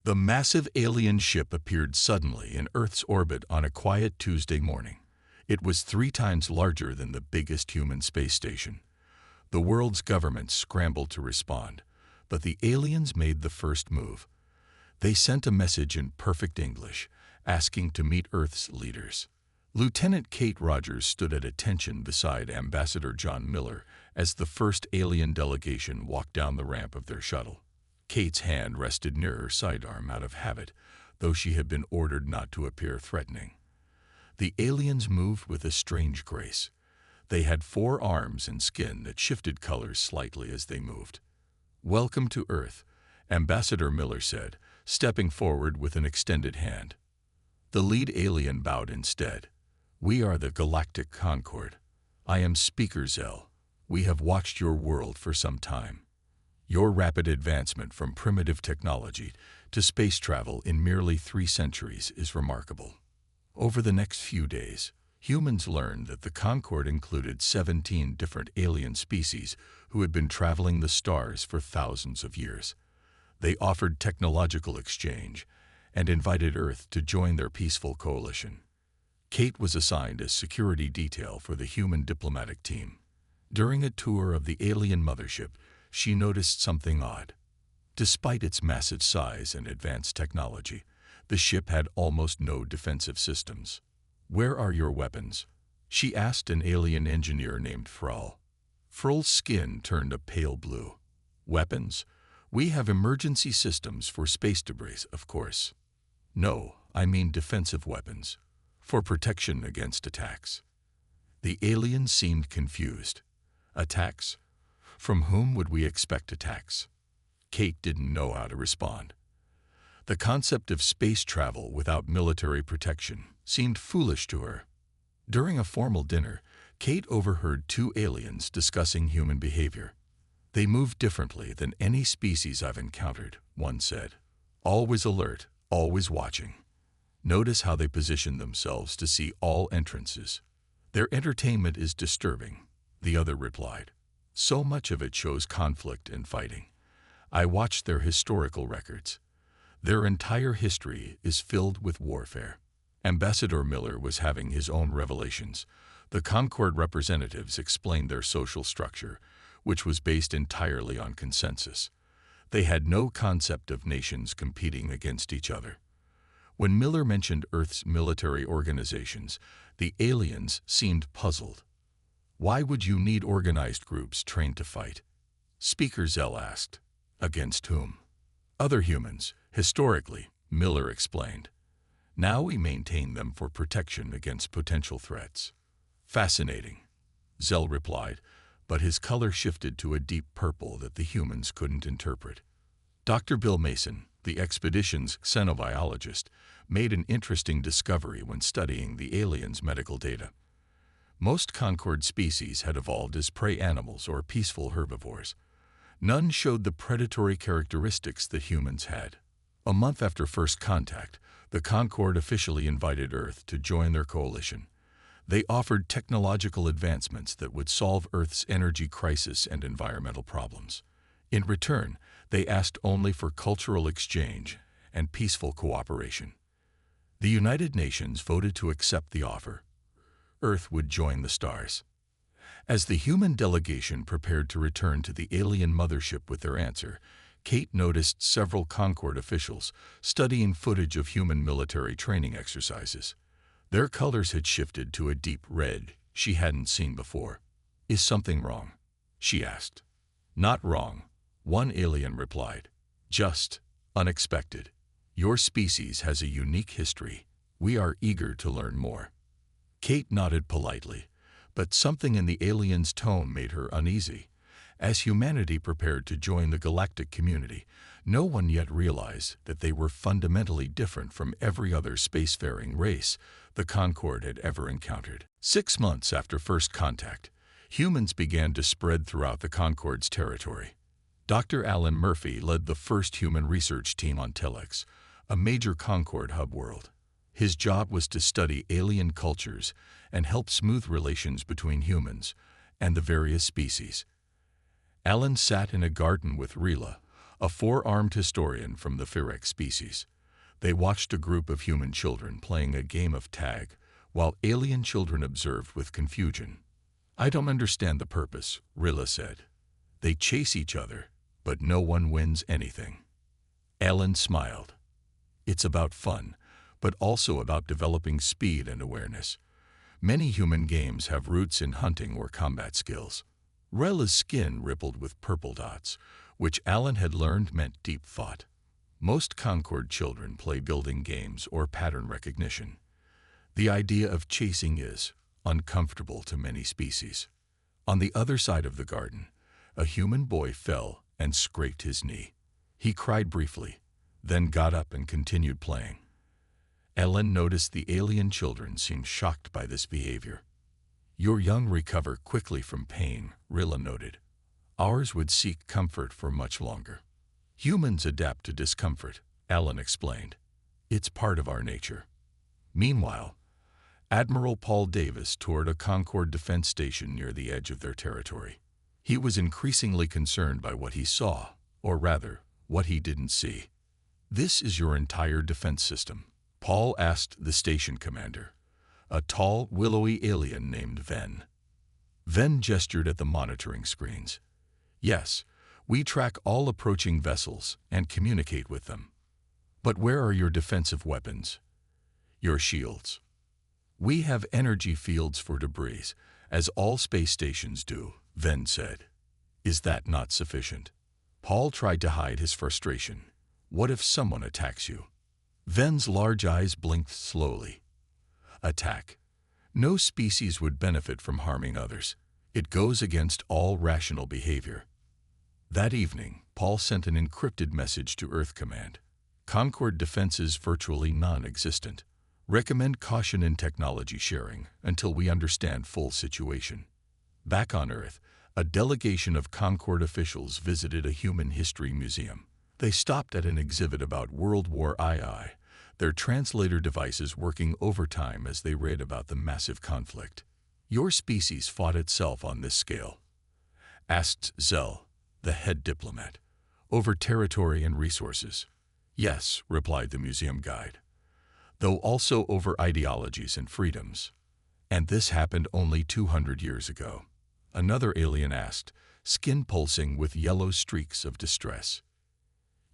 The massive alien ship appeared suddenly in Earth's orbit on a quiet Tuesday morning. It was 3 times larger than the biggest human space station. The world's governments scrambled to respond, but the aliens made the first move. They sent a message in perfect English, asking to meet Earth's leaders. Lieutenant Kate Rogers stood at attention beside Ambassador John Miller as the first alien delegation walked down the ramp of their shuttle. Kate's hand rested near her sidearm out of habit, though she had been ordered not to appear threatening. The aliens moved with a strange grace. They had 4 arms and skin that shifted colors slightly as they moved. "Welcome to Earth," Ambassador Miller said, stepping forward with an extended hand. The lead alien bowed instead. "We are the Galactic Concord. I am Speaker Zell. We have watched your world for some time. Your rapid advancement from primitive technology to space travel in merely 3 centuries is remarkable." Over the next few days, humans learned that the Concorde included 17 different alien species who had been traveling the stars for thousands of years. They offered technological exchange and invited Earth to join their peaceful coalition. Kate was assigned as security detail for the human diplomatic team. During a tour of the alien mothership, she noticed something odd. Despite its massive size and advanced technology, the ship had almost no defensive systems. "Where are your weapons?" she asked an alien engineer named Frall. Frall's skin turned a pale blue. "Weapons? We have emergency systems for space debris, of course." "No, I mean defensive weapons, for protection against attacks." The alien seemed confused. "Attacks? From whom would we expect attacks?" Kate didn't know how to respond. The concept of space travel without military protection seemed foolish to her. During a formal dinner, Kate overheard 2 aliens discussing human behavior. "They move differently than any species I've encountered," one said. "Always alert, always watching. Notice how they position themselves to see all entrances. Their entertainment is disturbing," the other replied. "So much of it shows conflict and fighting. I watched their historical records. Their entire history is filled with warfare." Ambassador Miller was having his own revelations. The Concorde representatives explained their social structure, which was based entirely on consensus. They had no concept of nations competing against each other. When Miller mentioned Earth's military organizations, the aliens seemed puzzled. "Why would you need organized groups trained to fight?" Speaker Zell asked. "Against whom?" "Other humans, historically," Miller explained. "Now we maintain them for protection against potential threats." "Fascinating," Zell replied, but his color shifted to a deep purple that the humans couldn't interpret. Dr. Bill Mason, the expedition's xenobiologist, made an interesting discovery when studying the aliens' medical data. Most Concorde species had evolved as prey animals or peaceful herbivores. None showed the predatory characteristics that humans had. A month after first contact, the Concorde officially invited Earth to join their coalition. They offered technological advancements that would solve Earth's energy crisis and environmental problems. In return, they asked only for cultural exchange and peaceful cooperation. The United Nations voted to accept the offer. Earth would join the stars. As the human delegation prepared to return to the alien mothership with their answer, Kate noticed several Concorde officials studying footage of human military training exercises. Their colors had shifted to a deep red she hadn't seen before. "Is something wrong?" she asked. "Not wrong," one alien replied. "Just unexpected. Your species has a unique history. We are eager to learn more." Kate nodded politely, but something in the alien's tone made her uneasy. As humanity prepared to join the galactic community, no one yet realized that they were fundamentally different from every other spacefaring race the Concorde had ever encountered. 6 months after first contact, humans began to spread throughout the Concorde's territory. Dr. Alan Murphy led the first human research team on Telex, a major Concorde hub world. His job was to study alien cultures and help smooth relations between humans and the various species. Alan sat in a garden with Rila, a four-armed historian from the Phyrex species. They watched a group of human children playing a game of tag, while alien children observed with confusion. "I don't understand the purpose," Rilla said. "They chase each other, but no one wins anything." Ellen smiled. "It's about fun, but also about developing speed and awareness. Many human games have roots in hunting or combat skills." Rilla's skin rippled with purple dots, which Alan had learned meant deep thought. Most Concord children play building games or pattern recognition. The idea of chasing is uncomfortable to many species. On the other side of the garden, a human boy fell and scraped his knee. He cried briefly, then got up and continued playing. Ellen noticed the alien children seemed shocked by this behavior. "Your young recover quickly from pain," Rilla noted. "Ours would seek comfort for much longer." "Humans adapt to discomfort," Alan explained. "It's part of our nature." Meanwhile, Admiral Paul Davis toured a Concord defense station near the edge of their territory. He was increasingly concerned by what he saw, or rather, what he didn't see. "This is your entire defense system?" Paul asked the station commander, a tall, willowy alien named Ven. Ven gestured at the monitoring screens. "Yes, we track all approaching vessels and communicate with them. But where are your defensive weapons? Your shields?" "We have energy fields for debris, as all space stations do," Ven said. "Is that not sufficient?" Paul tried to hide his frustration. "What if someone attacks you?" Ven's large eyes blinked slowly. "Attack. No species would benefit from harming others. It goes against all rational behavior." That evening, Paul sent an encrypted message to Earth Command. "Concord defenses virtually non-existent. Recommend caution in technology sharing until we understand full situation." Back on Earth, a delegation of Concord officials visited a human history museum. They stopped at an exhibit about World War II, their translator devices working overtime as they read about the massive conflict. "Your species fought itself on this scale?" asked Zell, the head diplomat. "Over territory and resources?" "Yes," replied the museum guide, "though also over ideologies and freedoms." "And this happened only 200 years ago?" another alien asked, skin pulsing with yellow streaks of distress.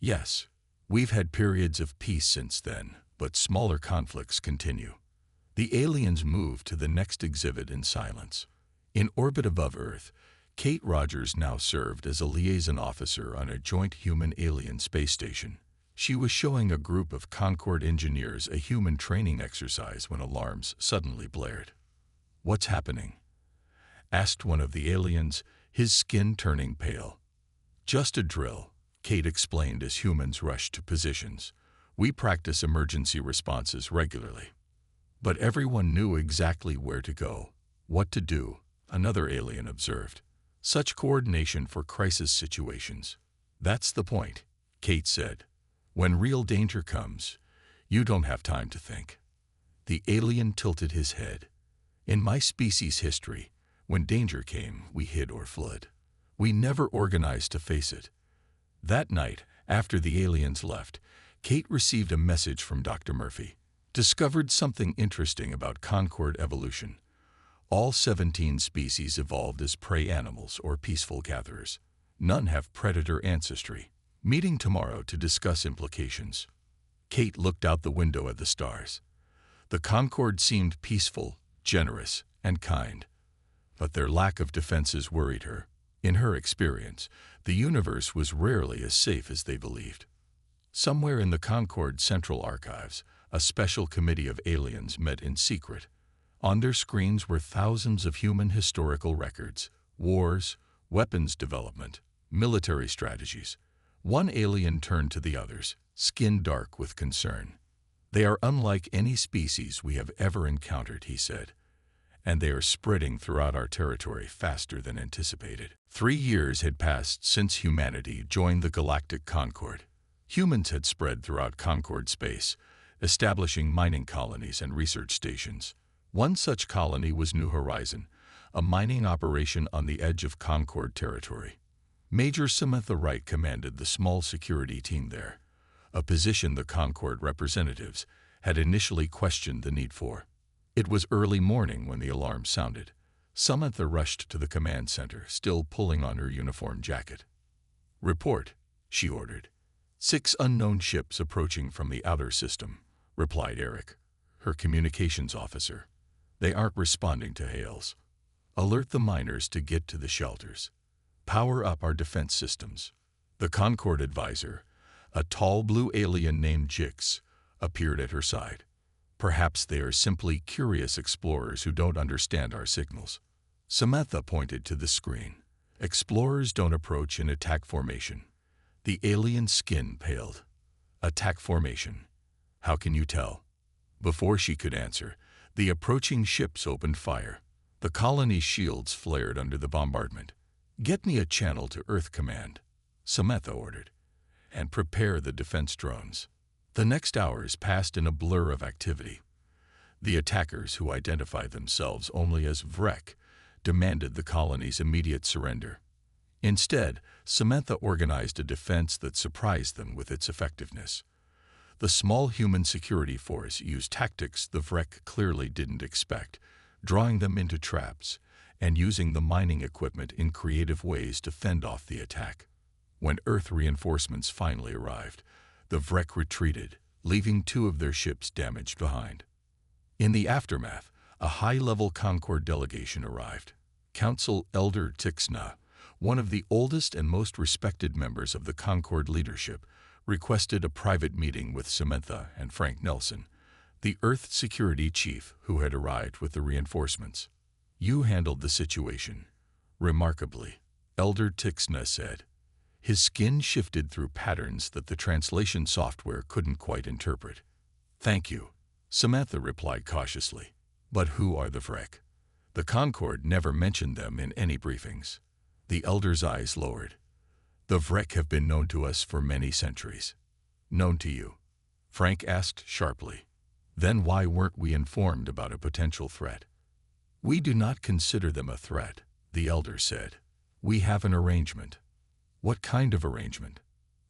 "Yes, we've had periods of peace since then, but smaller conflicts continue." The aliens moved to the next exhibit in silence. In orbit above Earth, Kate Rogers now served as a liaison officer on a joint human-alien space station. She was showing a group of Concord engineers a human training exercise when alarms suddenly blared. "What's happening?" asked one of the aliens, his skin turning pale. "Just a drill," Kate explained as humans rushed to positions. "We practice emergency responses regularly." But everyone knew exactly where to go, what to do, another alien observed. "Such coordination for crisis situations." "That's the point," Kate said. "When real danger comes, you don't have time to think." The alien tilted his head. "In my species' history, when danger came, we hid or fled. We never organized to face it." That night, after the aliens left, Kate received a message from Dr. Murphy. "Discovered something interesting about Concord evolution. All 17 species evolved as prey animals or peaceful gatherers. None have predator ancestry. Meeting tomorrow to discuss implications." Kate looked out the window at the stars. The Concord seemed peaceful, generous, and kind. But their lack of defenses worried her. In her experience, the universe was rarely as safe as they believed. Somewhere in the Concord Central Archives, a special committee of aliens met in secret. On their screens were thousands of human historical records, wars, weapons development, military strategies. One alien turned to the others, skin dark with concern. "They are unlike any species we have ever encountered," he said. "And they are spreading throughout our territory faster than anticipated." 3 years had passed since humanity joined the Galactic Concord. Humans had spread throughout Concord space, establishing mining colonies and research stations. One such colony was New Horizon, a mining operation on the edge of Concord territory. Major Samantha Wright commanded the small security team there, a position the Concord representatives had initially questioned the need for. It was early morning when the alarm sounded. Samantha rushed to the command center, still pulling on her uniform jacket. "Report," she ordered. "6 unknown ships approaching from the outer system," replied Eric, her communications officer. "They aren't responding to hails. Alert the miners to get to the shelters. Power up our defense systems." The Concord advisor, a tall blue alien named Jix, appeared at her side. "Perhaps they are simply curious explorers who don't understand our signals." Samantha pointed to the screen. "Explorers don't approach in attack formation." The alien's skin paled. "Attack formation? How can you tell?" Before she could answer, the approaching ships opened fire. The colony's shields flared under the bombardment. "Get me a channel to Earth Command," Samantha ordered, "and prepare the defense drones." The next hours passed in a blur of activity. The attackers, who identified themselves only as Vrek, demanded the colony's immediate surrender. Instead, Samantha organized a defense that surprised them with its effectiveness. The small human security force used tactics the Vrek clearly didn't expect, drawing them into traps and using the mining equipment in creative ways to fend off the attack. When Earth reinforcements finally arrived, the Vrek retreated, leaving 2 of their ships damaged behind. In the aftermath, a high-level Concord delegation arrived. Council Elder Tixna, one of the oldest and most respected members of the Concord leadership, requested a private meeting with Samantha and Frank Nelson, the Earth security chief who had arrived with the reinforcements. "You handled the situation remarkably," Elder Tixna said. His skin shifted through patterns that the translation software couldn't quite interpret. "Thank you," Samantha replied cautiously. "But who are the Vrek?" The Concord never mentioned them in any briefings. The Elder's eyes lowered. "The Vrek have been known to us for many centuries." "Known to you?" Frank asked sharply. "Then why weren't we informed about a potential threat?" "We do not consider them a threat," the Elder said. "We have an arrangement." "What kind of arrangement?"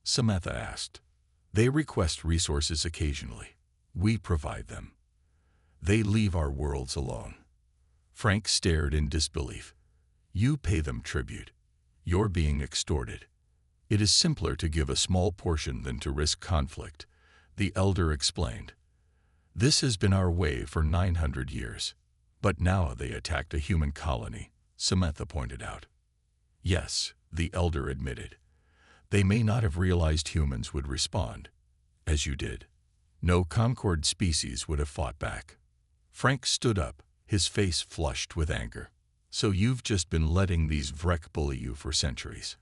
Samantha asked. "They request resources occasionally. We provide them. They leave our worlds alone." Frank stared in disbelief. "You pay them tribute. You're being extorted." "It is simpler to give a small portion than to risk conflict," the Elder explained. "This has been our way for 900 years. But now they attacked a human colony," Samantha pointed out. "Yes," the Elder admitted. "They may not have realized humans would respond, as you did. No Concord species would have fought back." Frank stood up, his face flushed with anger. "So you've just been letting these Vrek bully you for centuries.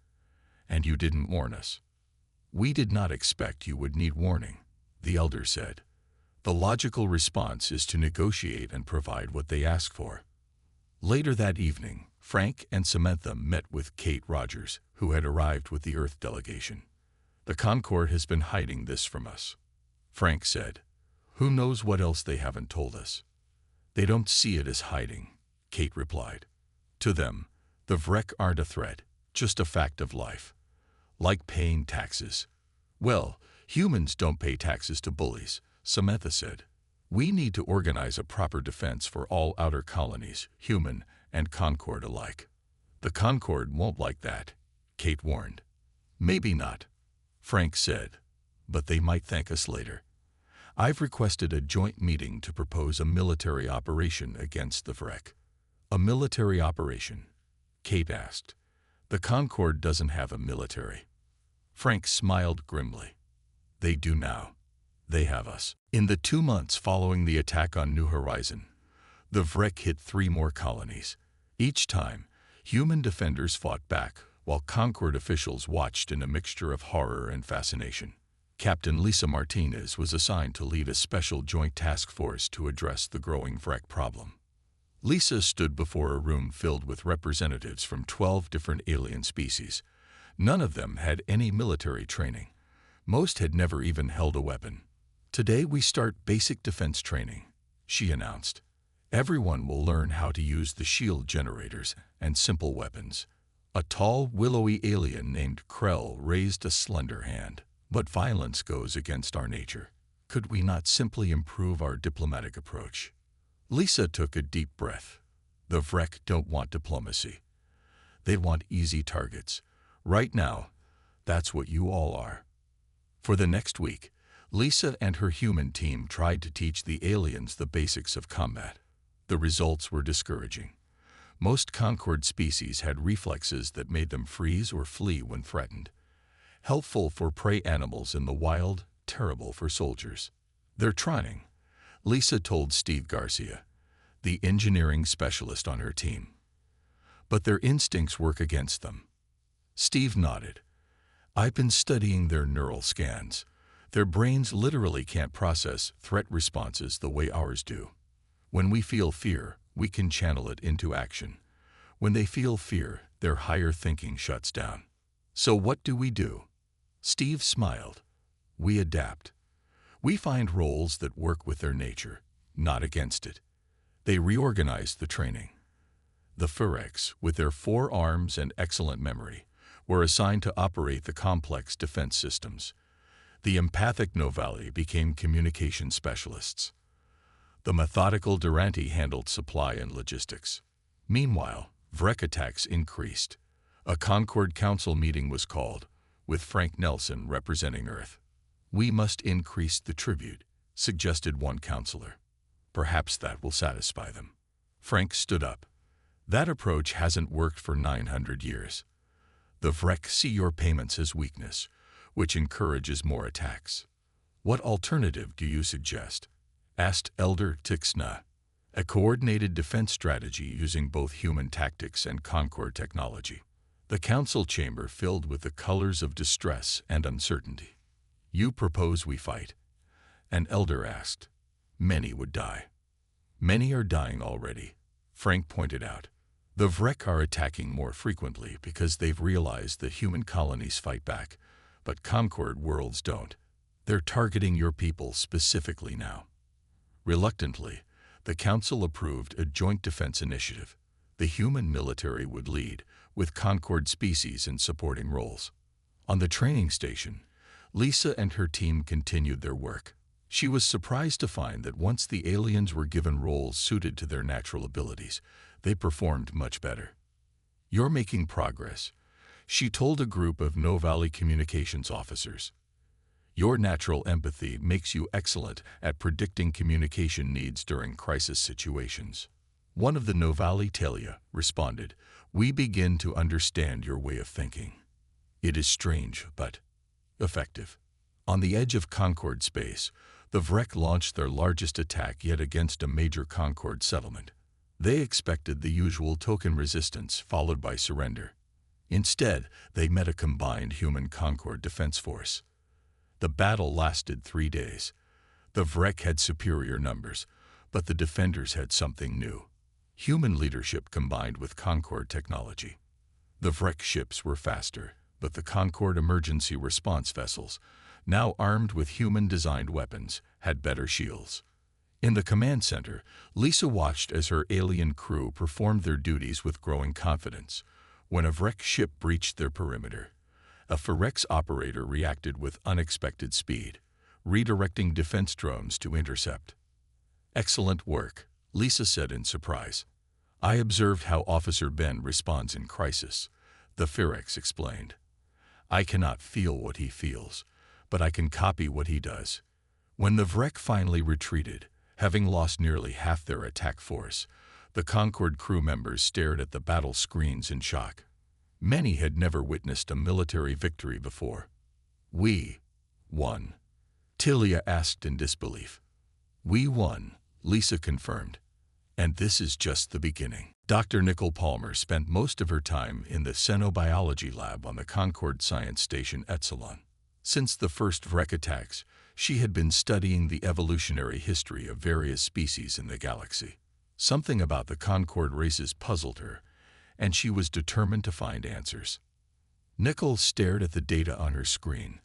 And you didn't warn us." "We did not expect you would need warning," the Elder said. "The logical response is to negotiate and provide what they ask for." Later that evening, Frank and Samantha met with Kate Rogers, who had arrived with the Earth delegation. "The Concord has been hiding this from us," Frank said. "Who knows what else they haven't told us?" "They don't see it as hiding," Kate replied. "To them, the Vrek aren't a threat, just a fact of life. Like paying taxes." "Well, humans don't pay taxes to bullies," Samantha said. "We need to organize a proper defense for all outer colonies, human and Concord alike." "The Concord won't like that," Kate warned. "Maybe not," Frank said, "but they might thank us later. I've requested a joint meeting to propose a military operation against the Vrek." "A military operation?" Kate asked. "The Concord doesn't have a military." Frank smiled grimly. "They do now. They have us." In the 2 months following the attack on New Horizon, the Vrek hit 3 more colonies. Each time, human defenders fought back, while Concord officials watched in a mixture of horror and fascination. Captain Lisa Martinez was assigned to lead a special joint task force to address the growing Vrek problem. Lisa stood before a room filled with representatives from 12 different alien species. None of them had any military training. Most had never even held a weapon. "Today we start basic defense training," she announced. "Everyone will learn how to use the shield generators and simple weapons. A tall, willowy alien named Krell raised a slender hand. But violence goes against our nature. Could we not simply improve our diplomatic approach? Lisa took a deep breath. The Vrek don't want diplomacy. They want easy targets. Right now, that's what you all are. For the next week, Lisa and her human team tried to teach the aliens the basics of combat. The results were discouraging. Most Concord species had reflexes that made them freeze or flee when threatened. Helpful for prey animals in the wild, terrible for soldiers. They're trying, Lisa told Steve Garcia, the engineering specialist on her team. But their instincts work against them. Steve nodded. I've been studying their neural scans. Their brains literally can't process threat responses the way ours do. When we feel fear, we can channel it into action. When they feel fear, their higher thinking shuts down. So what do? Steve smiled. We adapt. We find roles that work with their nature, not against it. They reorganized the training. The Furex, with their 4 arms and excellent memory, were assigned to operate the complex defense systems. The empathic Novali became communication specialists. The methodical Durante handled supply and logistics. Meanwhile, Vrek attacks increased. A Concord Council meeting was called, with Frank Nelson representing Earth. We must increase the tribute, suggested one counselor. Perhaps that will satisfy them. Frank stood up. That approach hasn't worked for 900 years. The Vrek see your payments as weakness, which encourages more attacks. What alternative do you suggest? Asked Elder Tixna. A coordinated defense strategy using both human tactics and Concord technology. The council chamber filled with the colors of distress and uncertainty. You propose we fight? An elder asked. Many would die. Many are dying already, Frank pointed out. The Vrek are attacking more frequently because they've realized that human colonies fight back, but Concord worlds don't. They're targeting your people specifically now. Reluctantly, the council approved a joint defense initiative. The human military would lead, with Concord species in supporting roles. On the training station, Lisa and her team continued their work. She was surprised to find that once the aliens were given roles suited to their natural abilities, they performed much better. You're making progress, she told a group of Novali communications officers. Your natural empathy makes you excellent at predicting communication needs during crisis situations. One of the Novali Telia responded, We begin to understand your way of thinking. It is strange, but effective. On the edge of Concord space, the Vrek launched their largest attack yet against a major Concord settlement. They expected the usual token resistance followed by surrender. Instead, they met a combined human Concord defense force. The battle lasted 3 days. The Vrek had superior numbers, but the defenders had something new. Human leadership combined with Concord technology. The Vrek ships were faster, but the Concord emergency response vessels, now armed with human-designed weapons, had better shields. In the command center, Lisa watched as her alien crew performed their duties with growing confidence. When a Vrek ship breached their perimeter, a Furex operator reacted with unexpected speed, redirecting defense drones to intercept. Excellent work, Lisa said in surprise. I observed how Officer Ben responds in crisis, the Furex explained. I cannot feel what he feels, but I can copy what he does. When the Vrek finally retreated, having lost nearly half their attack force, the Concord crew members stared at the battle screens in shock. Many had never witnessed a military victory before. We won, Tilia asked in disbelief. We won, Lisa confirmed. And this is just the beginning. Dr. Nicole Palmer spent most of her time in the Xenobiology lab on the Concord Science Station Epsilon. Since the first Vrek attacks, she had been studying the evolutionary history of various species in the galaxy. Something about the Concord races puzzled her, and she was determined to find answers. Nicole stared at the data on her screen,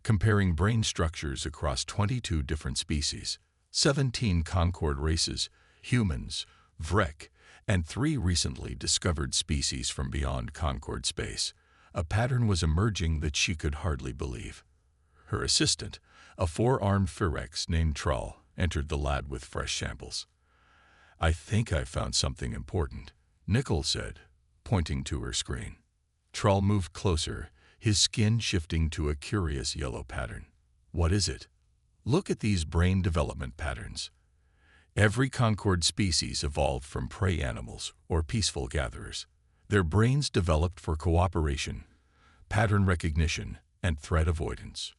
comparing brain structures across 22 different species, 17 Concord races, humans, Vrek, and 3 recently discovered species from beyond Concord space. A pattern was emerging that she could hardly believe. Her assistant, a 4-armed Phyrex named Trull, entered the lab with fresh samples. "I think I found something important," Nickel said, pointing to her screen. Trull moved closer, his skin shifting to a curious yellow pattern. "What is it?" "Look at these brain development patterns. Every Concord species evolved from prey animals or peaceful gatherers. Their brains developed for cooperation, pattern recognition, and threat avoidance."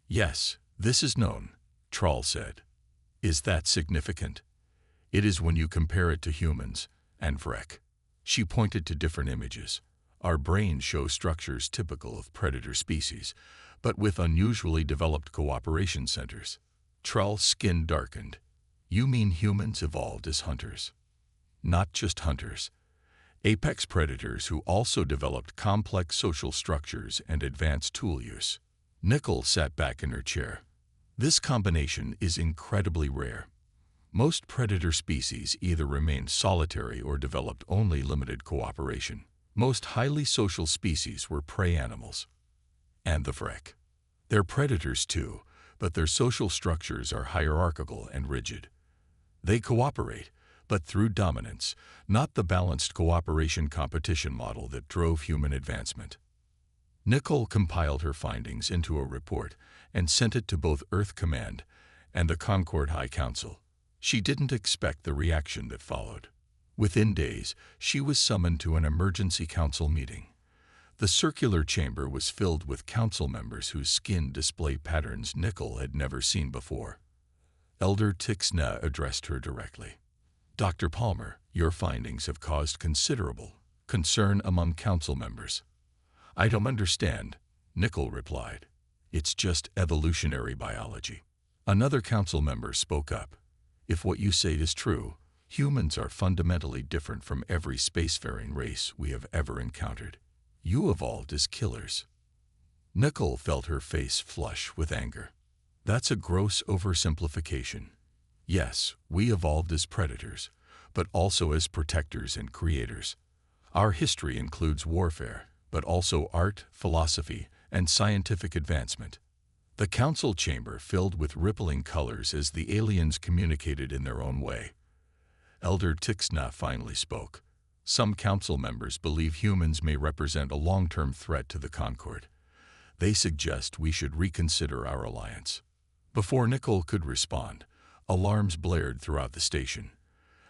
"Yes, this is known," Trull said. "Is that significant?" "It is when you compare it to humans and Vrek." She pointed to different images. "Our brains show structures typical of predator species, but with unusually developed cooperation centers." Trull's skin darkened. "You mean humans evolved as hunters?" "Not just hunters. Apex predators who also developed complex social structures and advanced tool use." Nickel sat back in her chair. "This combination is incredibly rare. Most predator species either remained solitary or developed only limited cooperation. Most highly social species were prey animals. And the Vrek. They're predators too, but their social structures are hierarchical and rigid. They cooperate, but through dominance, not the balanced cooperation competition model that drove human advancement." Nickel compiled her findings into a report and sent it to both Earth Command and the Concord High Council. She didn't expect the reaction that followed. Within days, she was summoned to an emergency council meeting. The circular chamber was filled with council members whose skin displayed patterns Nickel had never seen before. Elder Tixna addressed her directly. "Dr. Palmer, your findings have caused considerable concern among council members." "I don't understand," Nickel replied. "It's just evolutionary biology." Another council member spoke up. "If what you say is true, humans are fundamentally different from every spacefaring race we have ever encountered. You evolved as killers." Nickel felt her face flush with anger. "That's a gross oversimplification. Yes, we evolved as predators, but also as protectors and creators. Our history includes warfare, but also art, philosophy, and scientific advancement." The council chamber filled with rippling colors as the aliens communicated in their own way. Elder Tixna finally spoke. "Some council members believe humans may represent a long-term threat to the Concord. They suggest we should reconsider our alliance." Before Nickel could respond, alarms blared throughout the station.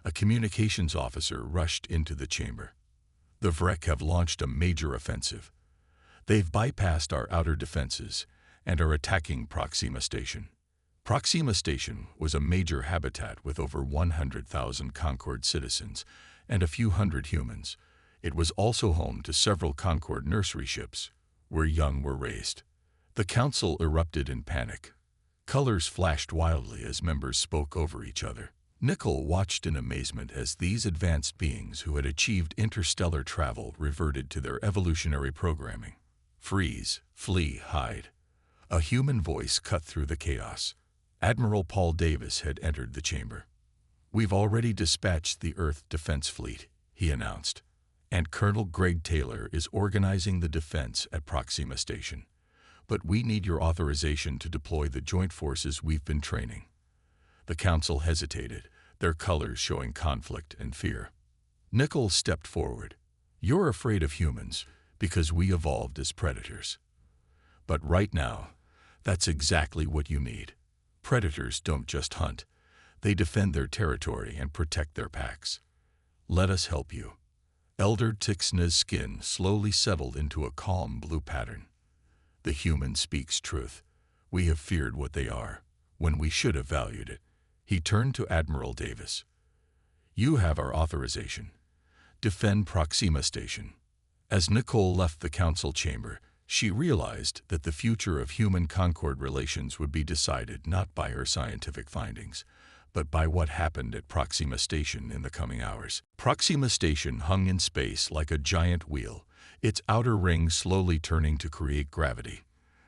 A communications officer rushed into the chamber. "The Vrek have launched a major offensive. They've bypassed our outer defenses and are attacking Proxima Station." Proxima Station was a major habitat with over 100,000 Concord citizens and a few hundred humans. It was also home to several Concord nursery ships, where young were raised. The council erupted in panic. Colors flashed wildly as members spoke over each other. Nickel watched in amazement as these advanced beings who had achieved interstellar travel reverted to their evolutionary programming. "Freeze, flee, hide." A human voice cut through the chaos. Admiral Paul Davis had entered the chamber. "We've already dispatched the Earth Defense Fleet," he announced, "and Colonel Greg Taylor is organizing the defense at Proxima Station. But we need your authorization to deploy the joint forces we've been training." The council hesitated, their colors showing conflict and fear. Nickel stepped forward. "You're afraid of humans because we evolved as predators. But right now, that's exactly what you need. Predators don't just hunt. They defend their territory and protect their packs. Let us help you." Elder Tixna's skin slowly settled into a calm blue pattern. "The human speaks truth. We have feared what they are, when we should have valued it." He turned to Admiral Davis. "You have our authorization. Defend Proxima Station." As Nicole left the council chamber, she realized that the future of human-Concord relations would be decided not by her scientific findings, but by what happened at Proxima Station in the coming hours. Proxima Station hung in space like a giant wheel, its outer ring slowly turning to create gravity.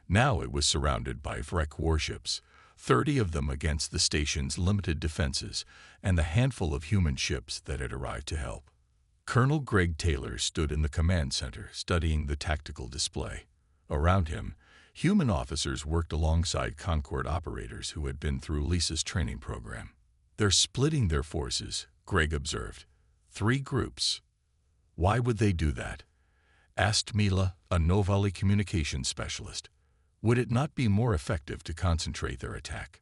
Now it was surrounded by Vrek warships, 30 of them against the station's limited defenses and the handful of human ships that had arrived to help. Colonel Greg Taylor stood in the command center studying the tactical display. Around him, human officers worked alongside Concorde operators who had been through Lisa's training program. "They're splitting their forces," Greg observed. 3 groups. "Why would they do that?" asked Mila, a Novali communications specialist. "Would it not be more effective to concentrate their attack?"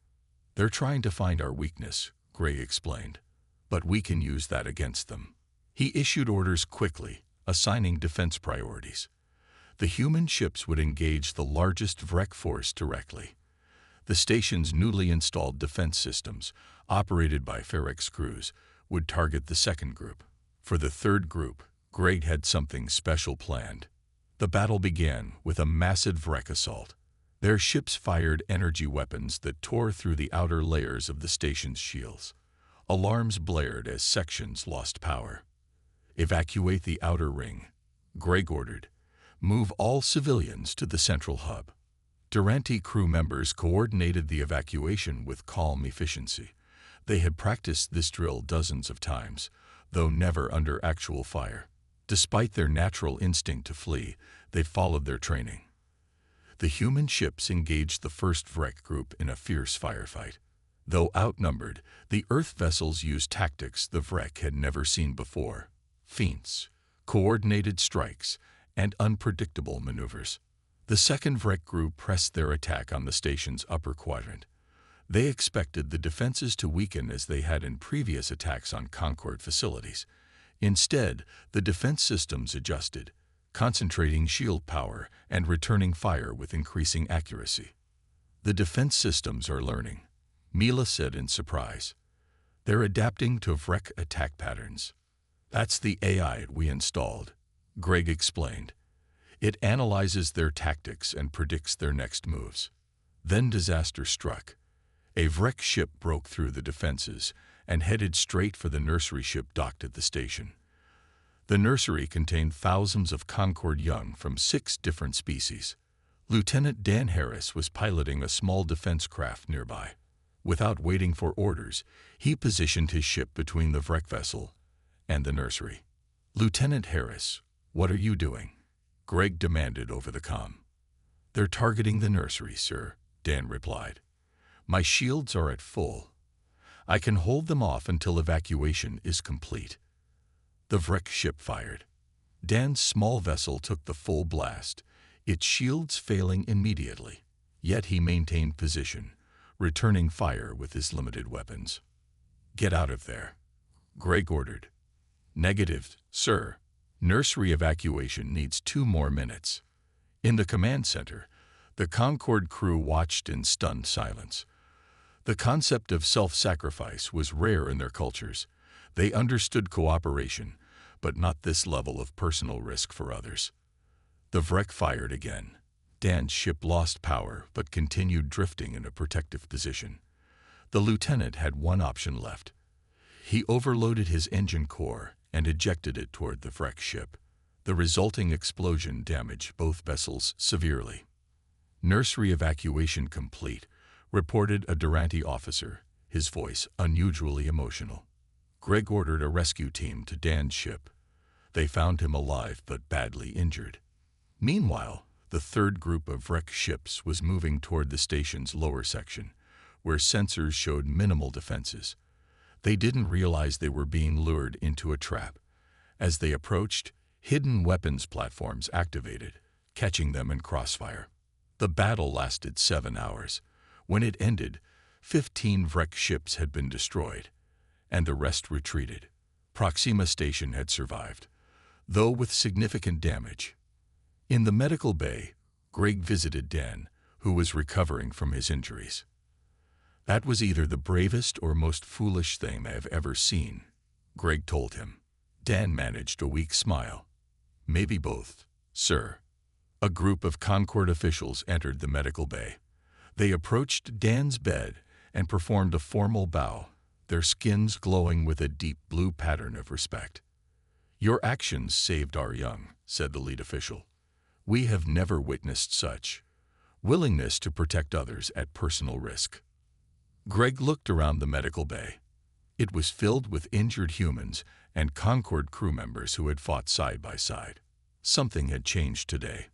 "They're trying to find our weakness," Greg explained. "But we can use that against them." He issued orders quickly, assigning defense priorities. The human ships would engage the largest Vrek force directly. The station's newly installed defense systems, operated by Ferex crews, would target the second group. For the third group, Greg had something special planned. The battle began with a massive Vrek assault. Their ships fired energy weapons that tore through the outer layers of the station's shields. Alarms blared as sections lost power. "Evacuate the outer ring," Greg ordered. "Move all civilians to the central hub." Durante crew members coordinated the evacuation with calm efficiency. They had practiced this drill dozens of times, though never under actual fire. Despite their natural instinct to flee, they followed their training. The human ships engaged the first Vrek group in a fierce firefight. Though outnumbered, the Earth vessels used tactics the Vrek had never seen before: feints, coordinated strikes, and unpredictable maneuvers. The second Vrek group pressed their attack on the station's upper quadrant. They expected the defenses to weaken as they had in previous attacks on Concorde facilities. Instead, the defense systems adjusted, concentrating shield power and returning fire with increasing accuracy. "The defense systems are learning," Mila said in surprise. "They're adapting to Vrek attack patterns." "That's the AI we installed," Greg explained. "It analyzes their tactics and predicts their next moves." Then disaster struck. A Vrek ship broke through the defenses and headed straight for the nursery ship docked at the station. The nursery contained thousands of Concorde young from 6 different species. Lieutenant Dan Harris was piloting a small defense craft nearby. Without waiting for orders, he positioned his ship between the Vrek vessel and the nursery. "Lieutenant Harris, what are you doing?" Greg demanded over the comm. "They're targeting the nursery, sir," Dan replied. "My shields are at full. I can hold them off until evacuation is complete." The Vrek ship fired. Dan's small vessel took the full blast, its shields failing immediately. Yet he maintained position, returning fire with his limited weapons. "Get out of there," Greg ordered. "Negative, sir. Nursery evacuation needs 2 more minutes." In the command center, the Concorde crew watched in stunned silence. The concept of self-sacrifice was rare in their cultures. They understood cooperation, but not this level of personal risk for others. The Vrek fired again. Dan's ship lost power but continued drifting in a protective position. The lieutenant had one option left. He overloaded his engine core and ejected it toward the Vrek ship. The resulting explosion damaged both vessels severely. "Nursery evacuation complete," reported a Durante officer, his voice unusually emotional. Greg ordered a rescue team to Dan's ship. They found him alive but badly injured. Meanwhile, the third group of Vrek ships was moving toward the station's lower section, where sensors showed minimal defenses. They didn't realize they were being lured into a trap. As they approached, hidden weapons platforms activated, catching them in crossfire. The battle lasted 7 hours. When it ended, 15 Vrek ships had been destroyed, and the rest retreated. Proxima Station had survived, though with significant damage. In the medical bay, Greg visited Dan, who was recovering from his injuries. "That was either the bravest or most foolish thing I have ever seen," Greg told him. Dan managed a weak smile. "Maybe both, sir." A group of Concorde officials entered the medical bay. They approached Dan's bed and performed a formal bow, their skins glowing with a deep blue pattern of respect. "Your actions saved our young," said the lead official. "We have never witnessed such willingness to protect others at personal risk." Greg looked around the medical bay. It was filled with injured humans and Concorde crew members who had fought side by side. Something had changed today.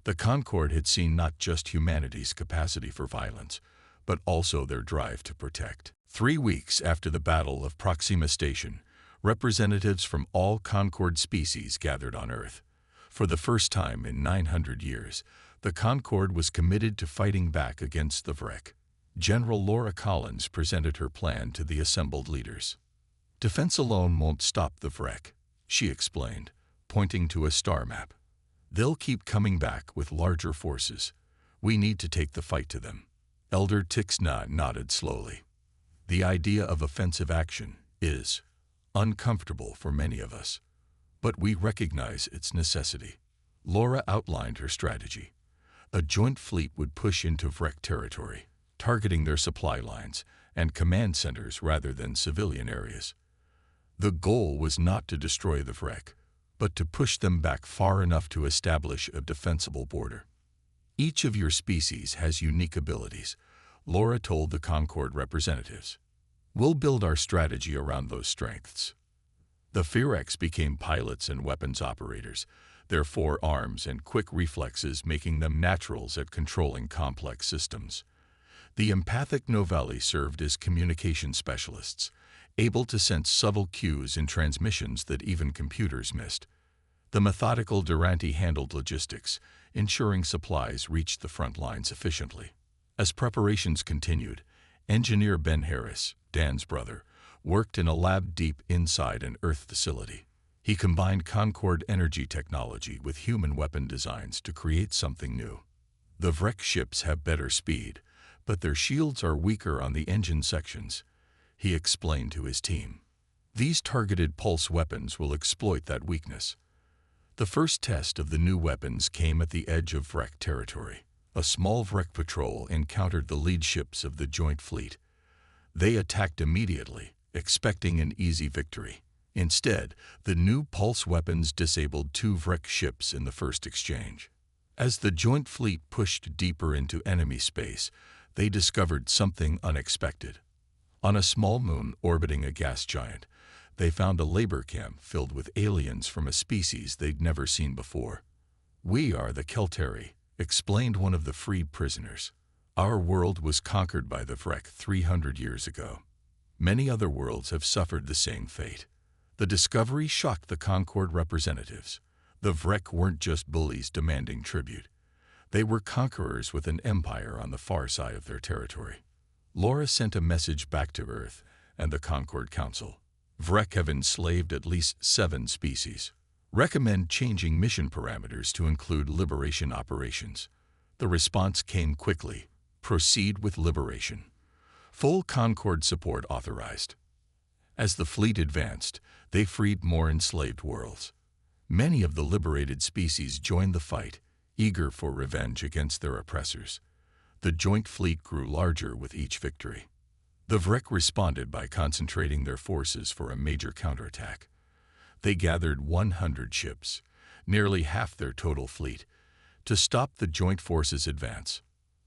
The Concorde had seen not just humanity's capacity for violence, but also their drive to protect. 3 weeks after the Battle of Proxima Station, representatives from all Concorde species gathered on Earth. For the first time in 900 years, the Concorde was committed to fighting back against the Vrek. General Laura Collins presented her plan to the assembled leaders. "Defense alone won't stop the Vrek," she explained, pointing to a star map. "They'll keep coming back with larger forces. We need to take the fight to them." Elder Tixna nodded slowly. "The idea of offensive action is uncomfortable for many of us, but we recognize its necessity." Laura outlined her strategy. A joint fleet would push into Vrek territory, targeting their supply lines and command centers rather than civilian areas. The goal was not to destroy the Vrek, but to push them back far enough to establish a defensible border. "Each of your species has unique abilities," Laura told the Concorde representatives. "We'll build our strategy around those strengths." The Ferex became pilots and weapons operators, their 4 arms and quick reflexes making them naturals at controlling complex systems. The empathic Novelli served as communication specialists, able to sense subtle cues in transmissions that even computers missed. The methodical Durante handled logistics, ensuring supplies reached the front lines efficiently. As preparations continued, engineer Ben Harris, Dan's brother, worked in a lab deep inside an Earth facility. He combined Concorde energy technology with human weapon designs to create something new. "The Vrek ships have better speed, but their shields are weaker on the engine sections," he explained to his team. "These targeted pulse weapons will exploit that weakness." The first test of the new weapons came at the edge of Vrek territory. A small Vrek patrol encountered the lead ships of the joint fleet. They attacked immediately, expecting an easy victory. Instead, the new pulse weapons disabled 2 Vrek ships in the first exchange. As the joint fleet pushed deeper into enemy space, they discovered something unexpected. On a small moon orbiting a gas giant, they found a labor camp filled with aliens from a species they'd never seen before. "We are the Kelteri," explained one of the freed prisoners. "Our world was conquered by the Vrek 300 years ago. Many other worlds have suffered the same fate." The discovery shocked the Concorde representatives. The Vrek weren't just bullies demanding tribute. They were conquerors with an empire on the far side of their territory. Laura sent a message back to Earth and the Concorde Council. "Vrek have enslaved at least 7 species. Recommend changing mission parameters to include liberation operations." The response came quickly. "Proceed with liberation. Full Concorde support authorized." As the fleet advanced, they freed more enslaved worlds. Many of the liberated species joined the fight, eager for revenge against their oppressors. The joint fleet grew larger with each victory. The Vrek responded by concentrating their forces for a major counterattack. They gathered 100 ships, nearly half their total fleet, to stop the joint forces' advance.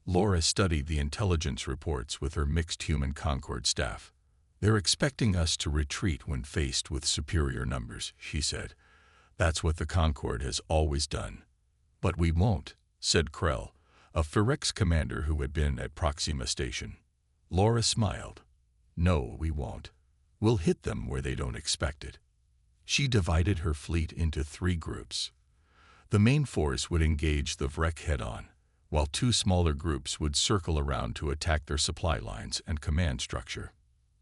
Laura studied the intelligence reports with her mixed human Concorde staff. "They're expecting us to retreat when faced with superior numbers," she said. "That's what the Concorde has always done." "But we won't," said Krell, a Ferex commander who had been at Proxima Station. Laura smiled. "No, we won't. We'll hit them where they don't expect it." She divided her fleet into 3 groups. The main force would engage the Vrek head-on, while 2 smaller groups would circle around to attack their supply lines and command structure.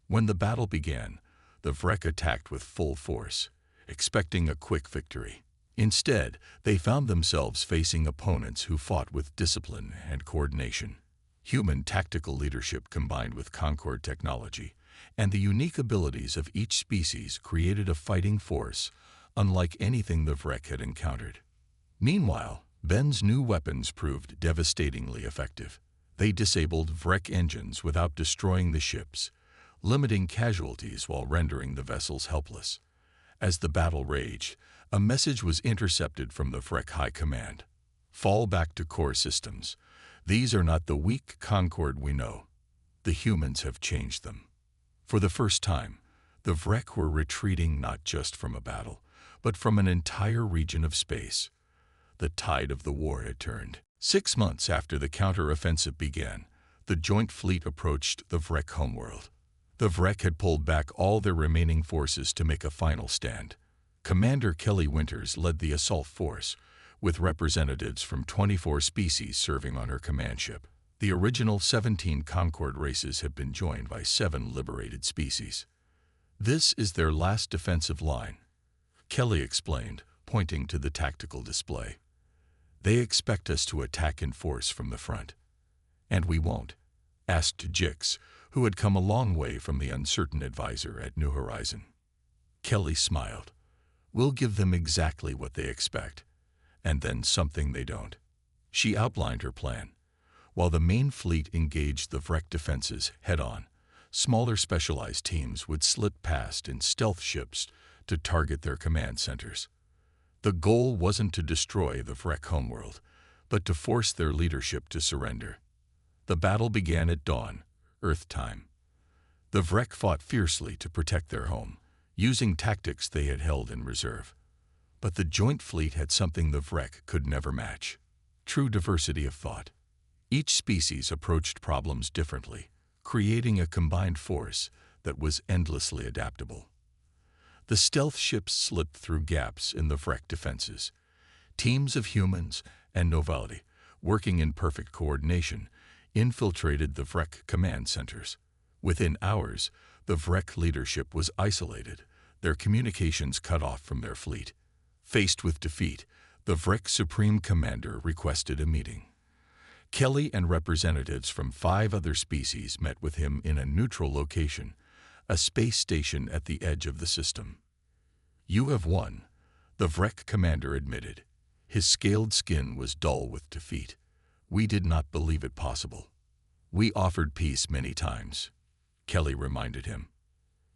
When the battle began, the Vrek attacked with full force, expecting a quick victory. Instead, they found themselves facing opponents who fought with discipline and coordination. Human tactical leadership combined with Concorde technology and the unique abilities of each species created a fighting force unlike anything the Vrek had encountered. Meanwhile, Ben's new weapons proved devastatingly effective. They disabled Vrek engines without destroying the ships, limiting casualties while rendering the vessels helpless. As the battle raged, a message was intercepted from the Vrek High Command. "Fall back to core systems. These are not the weak Concorde we know." The humans have changed them. For the first time, the Vrek were retreating not just from a battle, but from an entire region of space. The tide of the war had turned. 6 months after the counter-offensive began, the joint fleet approached the Vrek homeworld. The Vrek had pulled back all their remaining forces to make a final stand. Commander Kelly Winters led the assault force, with representatives from 24 species serving on her command ship. The original 17 Concord races have been joined by 7 liberated species. This is their last defensive line, Kelly explained, pointing to the tactical display. They expect us to attack in force from the front. And we won't, asked Jix, who had come a long way from the uncertain advisor at New Horizon. Kelly smiled. We'll give them exactly what they expect, and then something they don't. She outlined her plan. While the main fleet engaged the Vrek defenses head-on, smaller specialized teams would slip past in stealth ships to target their command centers. The goal wasn't to destroy the Vrek homeworld, but to force their leadership to surrender. The battle began at dawn, Earth time. The Vrek fought fiercely to protect their home, using tactics they had held in reserve. But the joint fleet had something the Vrek could never match: true diversity of thought. Each species approached problems differently, creating a combined force that was endlessly adaptable. The stealth ships slipped through gaps in the Vrek defenses. Teams of humans and nobility, working in perfect coordination, infiltrated the Vrek command centers. Within hours, the Vrek leadership was isolated, their communications cut off from their fleet. Faced with defeat, the Vrek Supreme Commander requested a meeting. Kelly and representatives from 5 other species met with him in a neutral location, a space station at the edge of the system. You have won, the Vrek commander admitted. His scaled skin was dull with defeat. We did not believe it possible. We offered peace many times, Kelly reminded him.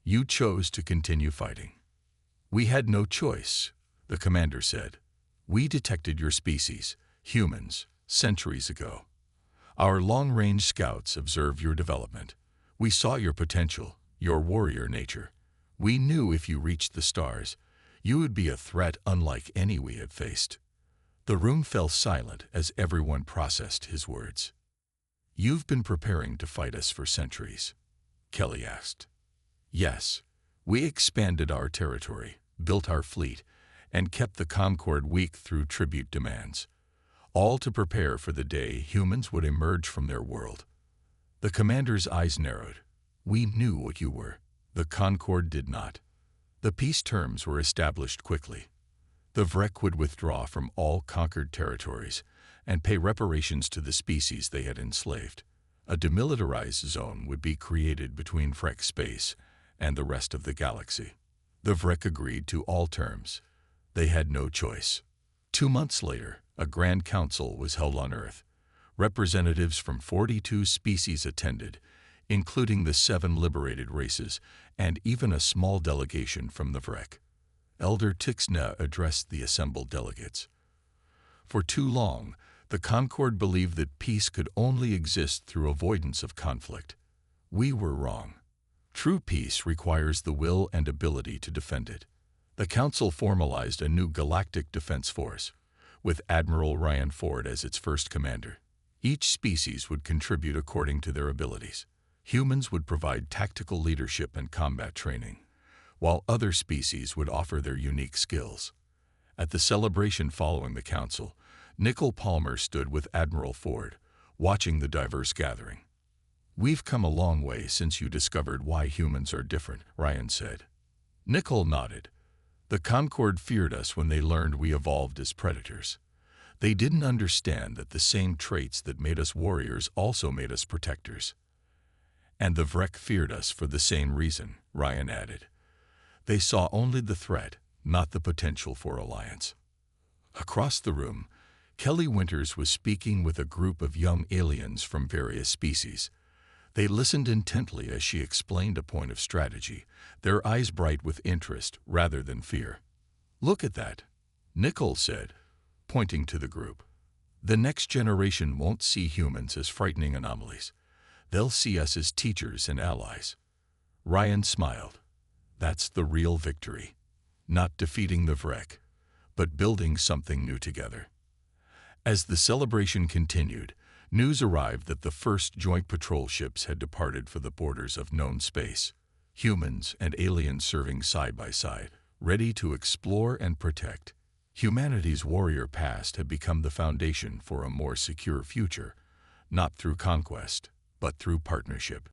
You chose to continue fighting. We had no choice, the commander said. We detected your species, humans, centuries ago. Our long-range scouts observed your development. We saw your potential, your warrior nature. We knew if you reached the stars, you would be a threat unlike any we had faced. The room fell silent as everyone processed his words. You've been preparing to fight us for centuries, Kelly asked. Yes, we expanded our territory, built our fleet, and kept the Concord weak through tribute demands, all to prepare for the day humans would emerge from their world. The commander's eyes narrowed. We knew what you were. The Concord did not. The peace terms were established quickly. The Vrek would withdraw from all conquered territories and pay reparations to the species they had enslaved. A demilitarized zone would be created between Vrek space and the rest of the galaxy. The Vrek agreed to all terms. They had no choice. 2 months later, a grand council was held on Earth. Representatives from 42 species attended, including the 7 liberated races and even a small delegation from the Vrek. Elder Tixna addressed the assembled delegates. For too long, the Concord believed that peace could only exist through avoidance of conflict. We were wrong. True peace requires the will and ability to defend it. The Council formalized a new Galactic Defense Force, with Admiral Ryan Ford as its first commander. Each species would contribute according to their abilities. Humans would provide tactical leadership and combat training, while other species would offer their unique skills. At the celebration following the council, Nickel Palmer stood with Admiral Ford, watching the diverse gathering. We've come a long way since you discovered why humans are different, Ryan said. Nickel nodded. The Concord feared us when they learned we evolved as predators. They didn't understand that the same traits that made us warriors also made us protectors. And the Vrek feared us for the same reason, Ryan added. They saw only the threat, not the potential for alliance. Across the room, Kelly Winters was speaking with a group of young aliens from various species. They listened intently as she explained a point of strategy, their eyes bright with interest rather than fear. Look at that, Nickel said, pointing to the group. The next generation won't see humans as frightening anomalies. They'll see us as teachers and allies. Ryan smiled. That's the real victory. Not defeating the Vrek, but building something new together. As the celebration continued, news arrived that the first joint patrol ships had departed for the borders of known space, humans and aliens serving side by side, ready to explore and protect. Humanity's warrior past had become the foundation for a more secure future, not through conquest, but through partnership.